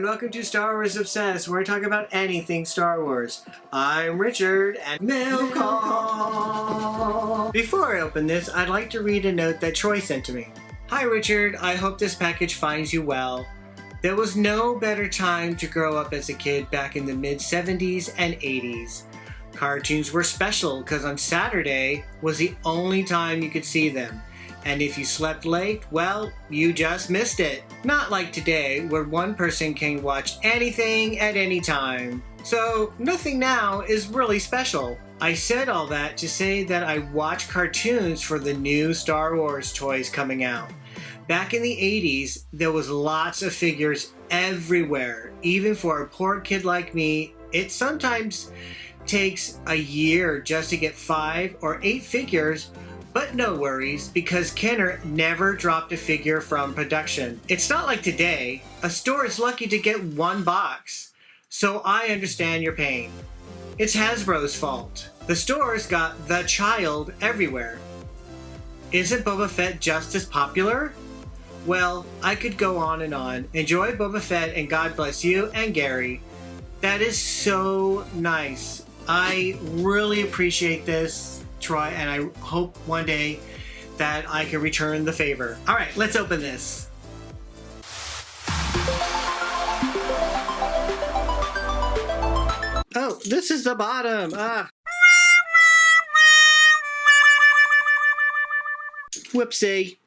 and welcome to Star Wars Obsessed, where I talk about anything Star Wars. I'm Richard, and mail call! Before I open this, I'd like to read a note that Troy sent to me. Hi Richard, I hope this package finds you well. There was no better time to grow up as a kid back in the mid-70s and 80s. Cartoons were special because on Saturday was the only time you could see them. And if you slept late, well, you just missed it. Not like today, where one person can watch anything at any time. So, nothing now is really special. I said all that to say that I watch cartoons for the new Star Wars toys coming out. Back in the 80s, there was lots of figures everywhere. Even for a poor kid like me, it sometimes takes a year just to get 5 or 8 figures. But no worries, because Kenner never dropped a figure from production. It's not like today. A store is lucky to get one box. So I understand your pain. It's Hasbro's fault. The store's got the child everywhere. Isn't Boba Fett just as popular? Well, I could go on and on. Enjoy Boba Fett and God bless you and Gary. That is so nice. I really appreciate this, Troy, and I hope one day that I can return the favor. All right, let's open this. Oh, this is the bottom. Whoopsie.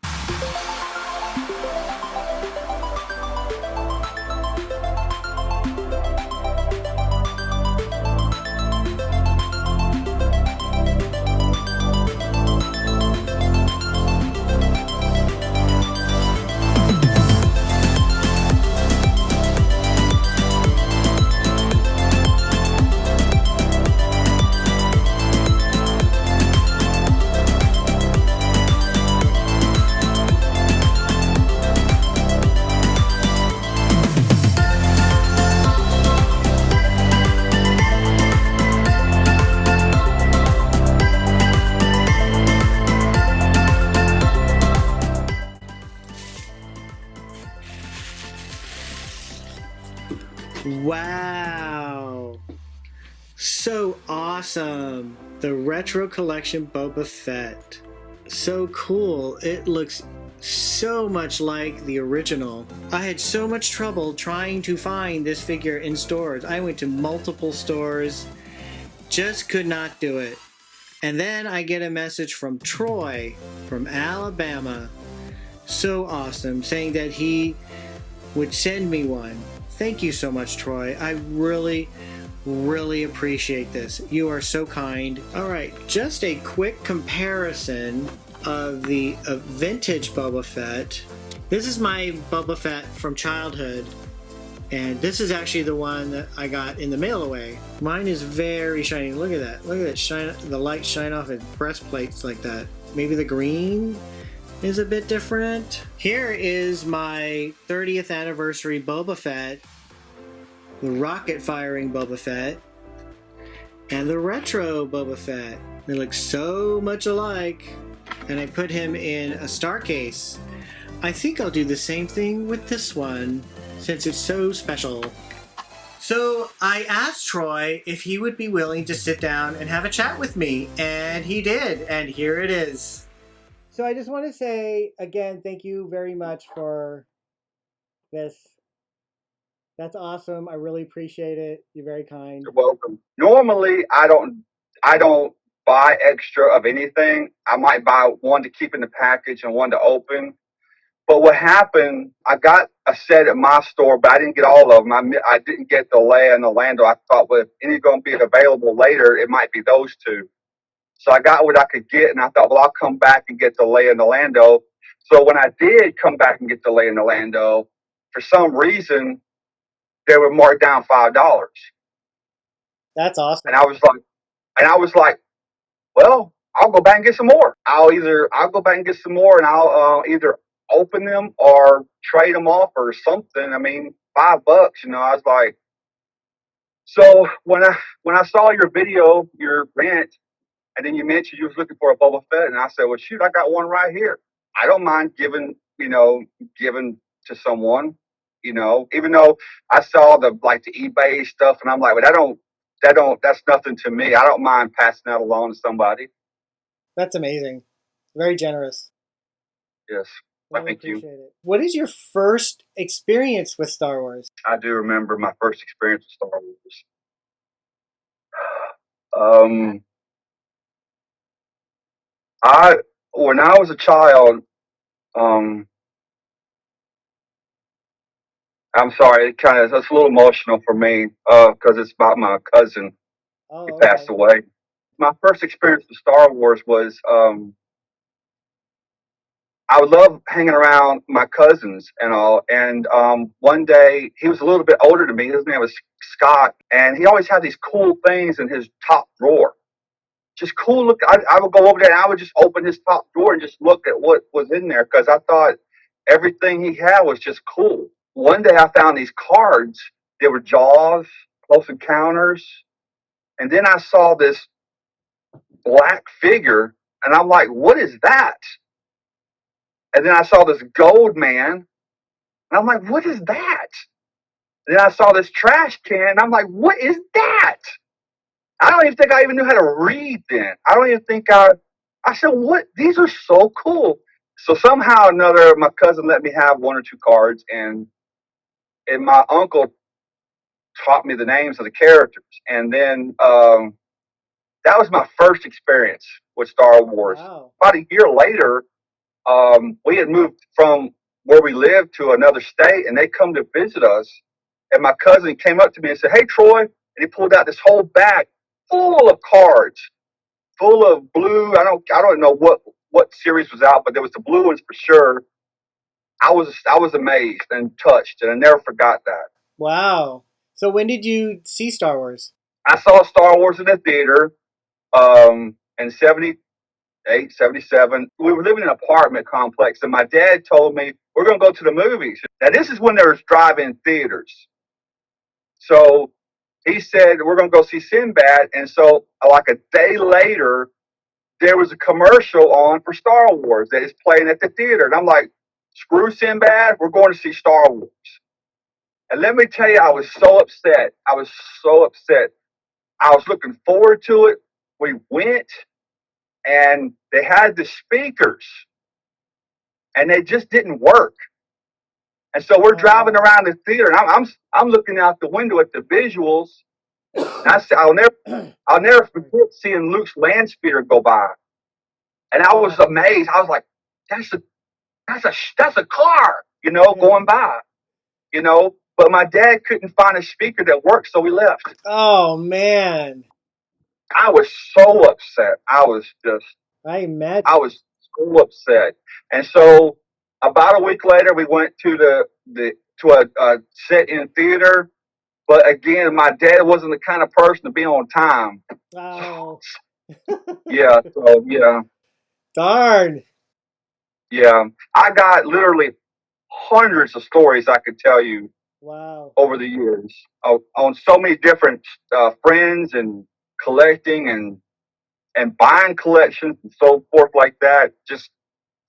Wow, so awesome. The Retro Collection Boba Fett. So cool. It looks so much like the original. I had so much trouble trying to find this figure in stores. I went to multiple stores, just could not do it. And then I get a message from Troy from Alabama. So awesome, saying that he would send me one. Thank you so much, Troy. I really appreciate this. You are so kind. All right, just a quick comparison of the vintage Boba Fett. This is my Boba Fett from childhood, and this is actually the one that I got in the mail away. Mine is very shiny. Look at that. Look at that shine. The light shine off its breastplates like that. Maybe the green is a bit different. Here is my 30th anniversary Boba Fett, the rocket firing Boba Fett, and the retro Boba Fett. They look so much alike, and I put him in a star case. I think I'll do the same thing with this one, since it's so special. So I asked Troy if he would be willing to sit down and have a chat with me, and he did, and here it is. So I just want to say, again, thank you very much for this. That's awesome. I really appreciate it. You're very kind. You're welcome. Normally, I don't buy extra of anything. I might buy one to keep in the package and one to open. But what happened, I got a set at my store, but I didn't get all of them. I didn't get the Leia and the Lando. I thought, well, if any are going to be available later, it might be those two. So I got what I could get, and I thought, well, I'll come back and get the Leia and the Lando. So when I did come back and get the Leia and the Lando, for some reason, they were marked down $5. That's awesome. And I was like, well, I'll go back and get some more. I'll go back and get some more, and I'll either open them or trade them off or something. I mean, $5, you know. I was like, so when I saw your video, your rant, and then you mentioned you was looking for a Boba Fett, and I said, well, shoot, I got one right here. I don't mind giving to someone. Even though I saw the eBay stuff, and I'm like, well, that's nothing to me. I don't mind passing that along to somebody. That's amazing. Very generous. Yes, Really thank you. appreciate it. What is your first experience with Star Wars? I do remember my first experience with Star Wars. I When I was a child, um, I'm sorry, it's a little emotional for me because it's about my cousin. He Oh, passed okay. away. My first experience with Star Wars was I would love hanging around my cousins and all. And one day, he was a little bit older than me. His name was Scott, and he always had these cool things in his top drawer. Just cool look. I would go over there and I would just open his top drawer and just look at what was in there because I thought everything he had was just cool. One day I found these cards. They were Jaws, Close Encounters, and then I saw this black figure, and I'm like, "What is that?" And then I saw this gold man, and I'm like, "What is that?" And then I saw this trash can, and I'm like, "What is that?" I don't even think I even knew how to read then. I don't even think I said, "What? These are so cool." So somehow or another, my cousin let me have one or two cards, and my uncle taught me the names of the characters. And then that was my first experience with Star Wars. Wow. About a year later, we had moved from where we lived to another state, and they come to visit us. And my cousin came up to me and said, "Hey, Troy," and he pulled out this whole bag full of cards, full of blue. I don't know what series was out, but there was the blue ones for sure. I was amazed and touched, and I never forgot that. Wow. So when did you see Star Wars? I saw Star Wars in the theater in 78, 77. We were living in an apartment complex, and my dad told me, "We're going to go to the movies." Now, this is when there was drive-in theaters. So he said, "We're going to go see Sinbad." And so, like a day later, there was a commercial on for Star Wars that is playing at the theater. And I'm like, "Screw Sinbad, we're going to see Star Wars." And let me tell you, I was so upset. I was so upset. I was looking forward to it. We went, and they had the speakers, and they just didn't work. And so we're driving around the theater, and I'm looking out the window at the visuals. And I said, I'll never forget seeing Luke's land speeder go by, and I was amazed. I was like, that's a car, going by, But my dad couldn't find a speaker that worked, so we left. Oh man. I was so upset. I imagine. I was so upset. And so about a week later, we went to a set in theater. But again, my dad wasn't the kind of person to be on time. Oh. Yeah. So yeah. Darn. Yeah. I got literally hundreds of stories I could tell you Wow. over the years on so many different friends and collecting and buying collections and so forth like that. Just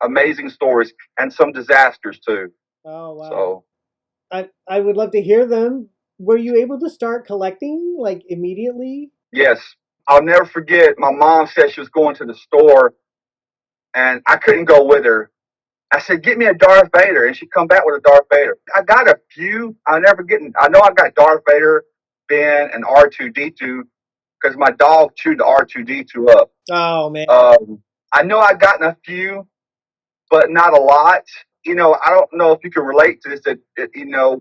amazing stories and some disasters too. Oh wow. So I would love to hear them. Were you able to start collecting like immediately? yes, I'll never forget. My mom said she was going to the store, and I couldn't go with her. I said, "Get me a Darth Vader," and she come back with a Darth Vader. I got a few. I know I got Darth Vader, Ben, and R2D2 because my dog chewed the R2D2 up. Oh man. I know I gotten a few, but not a lot. I don't know if you can relate to this.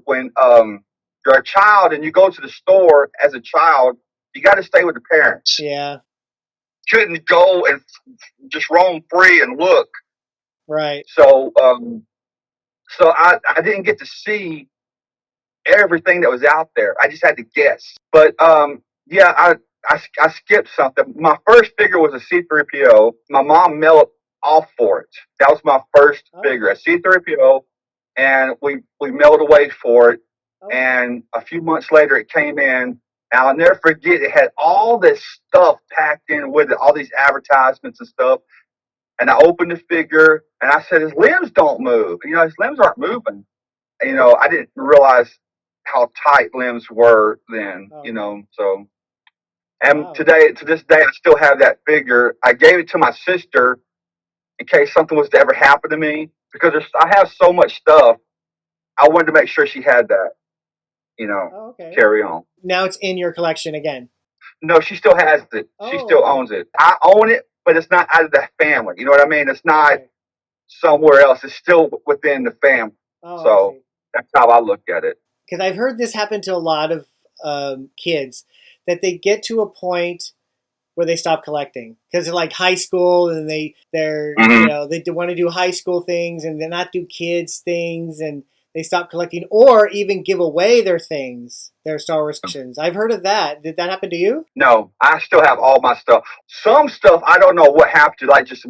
When you're a child and you go to the store as a child, you got to stay with the parents. Yeah. Couldn't go and just roam free and look. Right. So I didn't get to see everything that was out there. I just had to guess. But yeah, I skipped something. My first figure was a C-3PO. My mom mailed off for it. That was my first figure, a C-3PO, and we mailed away for it. And a few months later, it came in. And I'll never forget, it had all this stuff packed in with it, all these advertisements and stuff. And I opened the figure, and I said, "His limbs don't move. His limbs aren't moving." I didn't realize how tight limbs were then. Okay. So and Wow. to this day, I still have that figure. I gave it to my sister in case something was to ever happen to me because I have so much stuff. I wanted to make sure she had that, Oh, to okay. carry on. Now it's in your collection again. No, she still has it. She Oh, still okay. owns it. I own it, but it's not out of the family. You know what I mean? It's not Right. somewhere else. It's still within the family. Oh, I So see. that's how I look at it. Because I've heard this happen to a lot of kids that they get to a point where they stop collecting because they're like high school and they're Hmm. they want to do high school things and they not do kids things and they stop collecting or even give away their things, their Star Wars collections. I've heard of that. Did that happen to you? No, I still have all my stuff. Some stuff I don't know what happened to, like just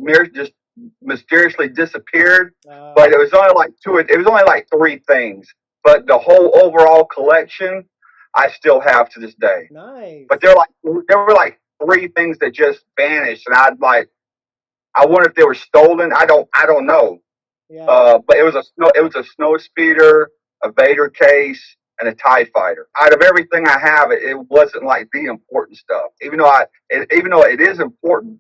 mysteriously disappeared. But it was only like two. It was only like three things. But the whole overall collection, I still have to this day. But Nice. there were like three things that just vanished, and I wonder if they were stolen. I don't know. Yeah. But it was a snow speeder, a Vader case, and a Tie Fighter. Out of everything I have, it wasn't like the important stuff. Even though it is important,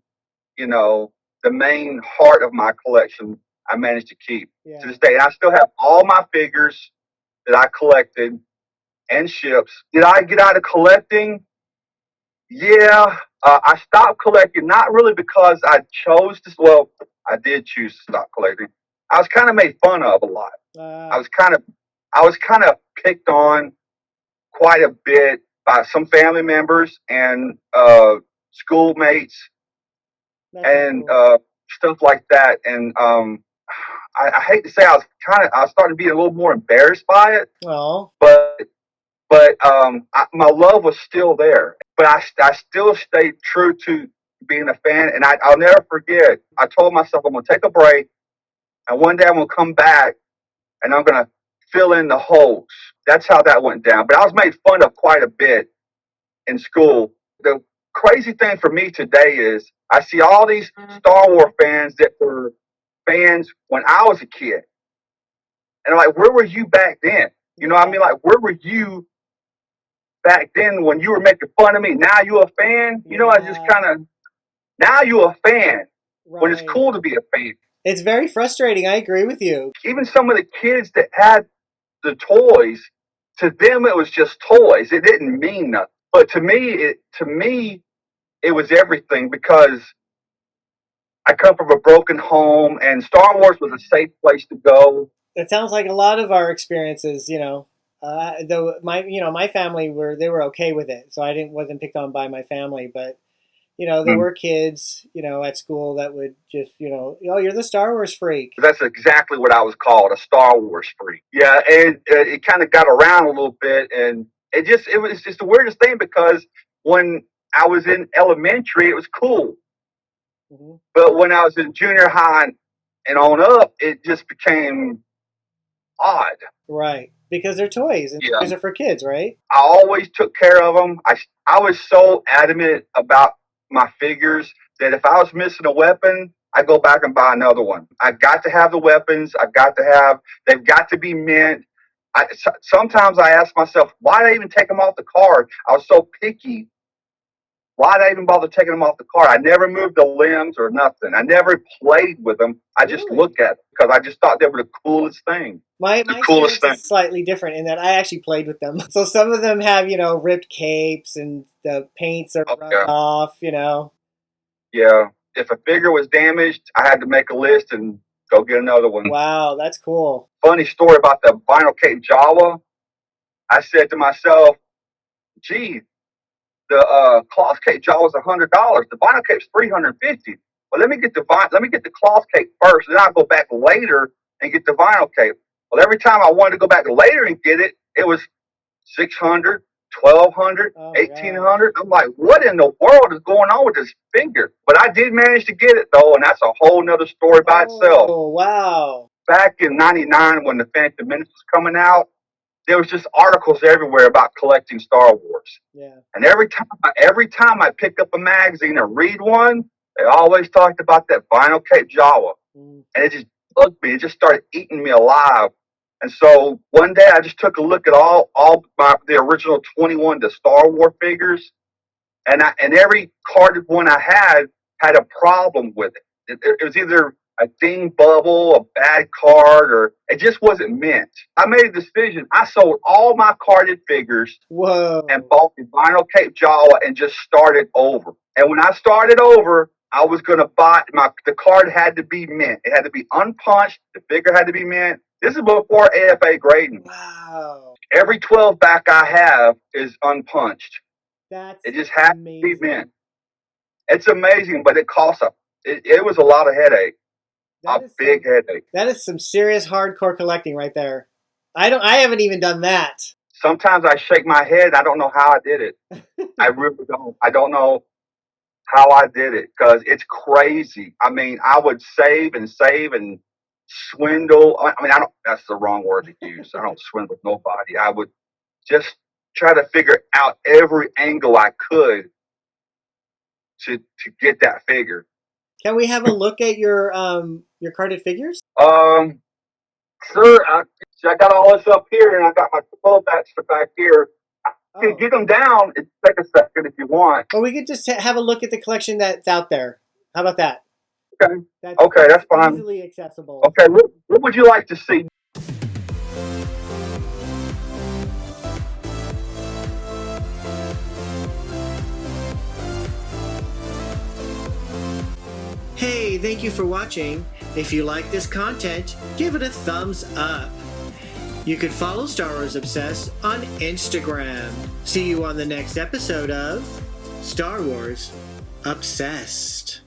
you know, the main heart of my collection, I managed to keep to Yeah. this day. And I still have all my figures that I collected and ships. Did I get out of collecting? Yeah, I stopped collecting not really because I chose to. Well, I did choose to stop collecting. I was kind of made fun of a lot. I Uh, was kind of I was kind of picked on quite a bit by some family members and schoolmates that's not and cool. stuff like that. And I hate to say I was starting to be a little more embarrassed by it, Oh. but my love was still there. But I still stayed true to being a fan, and I'll never forget. I told myself I'm gonna take a break, and one day I'm gonna come back, and I'm gonna fill in the holes. That's how that went down. But I was made fun of quite a bit in school. The crazy thing for me today is I see all these Star Wars fans that were fans when I was a kid, and I'm like, where were you back then? You know what I Yeah. mean? Like, where were you back then when you were making fun of me? Now you a fan? I just Yeah. kind of now you a fan when it's Right. cool to be a fan. It's very frustrating. I agree with you. Even some of the kids that had the toys, to them it was just toys. It didn't mean nothing. But to me, it was everything because I come from a broken home, and Star Wars was a safe place to go. It sounds like a lot of our experiences. Though my family they were okay with it, so I didn't wasn't picked on by my family. But there Mm. were kids at school that would just oh, you're the Star Wars freak. That's exactly what I was called, a Star Wars freak. Yeah, and it kind of got around a little bit, and it was just the weirdest thing because when I was in elementary, it was cool, Hmm. but when I was in junior high and on up, it just became odd. Right, because they're toys, and Yeah, toys are for kids, right? I always took care of them. I was so adamant about my figures that if I was missing a weapon, I go back and buy another one. I got to have the weapons. They've got to be mint. Sometimes I ask myself, why did I even take them off the card? I was so picky. Why did I even bother taking them off the card? I never moved the limbs or nothing. I never played with them. I just Really? looked at them because I just thought they were the coolest thing. My The coolest experience thing. is slightly different in that I actually played with them. So some of them have ripped capes and the paints are Oh, rubbed yeah. off. Yeah. If a figure was damaged, I had to make a list and go get another one. Wow, that's cool. Funny story about the vinyl cape Jawa. I said to myself, gee, the cloth cape Jawa is $100. The vinyl cape's $350. Well, let me get the cloth cape first, then I'll go back later and get the vinyl cape. Well, every time I wanted to go back later and get it, it was 600, 1200, Oh my gosh. 1800. I'm like, what in the world is going on with this figure? But I did manage to get it though, and that's a whole nother story by itself. Oh, wow. Back in '99, when the Phantom Menace was coming out, there was just articles everywhere about collecting Star Wars. Yeah. And every time I picked up a magazine and read one, they always talked about that vinyl cape Jawa, Mm. and it just bugged me. It just started eating me alive. And so one day I just took a look at the original 21 the Star Wars figures, and every carded one I had a problem with it. It was either a ding bubble, a bad card, or it just wasn't mint. I made a decision. I sold all my carded figures. Whoa. And bought the vinyl cape Jawa and just started over. And when I started over, I was going to buy the card had to be mint. It had to be unpunched. The figure had to be mint. This is before AFA grading. Wow. Every 12 back I have is unpunched. It just has to be mint. It's amazing, but it costs it was a lot of headache. Big headache. That is some serious hardcore collecting right there. I haven't even done that. Sometimes I shake my head. I don't know how I did it. I really don't. I don't know how I did it because it's crazy. I mean, I would save and swindle. I mean, that's the wrong word to use. I don't swindle nobody. I would just try to figure out every angle I could to get that figure. Can we have a look at your carded figures? Sure. I got all this up here, and I got my full batch back here. I can get them down. It take a second if you want. Or we could just have a look at the collection that's out there. How about that? Okay. That's fine. Easily accessible. Okay. What would you like to see? Hey, thank you for watching. If you like this content, give it a thumbs up. You can follow Star Wars Obsessed on Instagram. See you on the next episode of Star Wars Obsessed.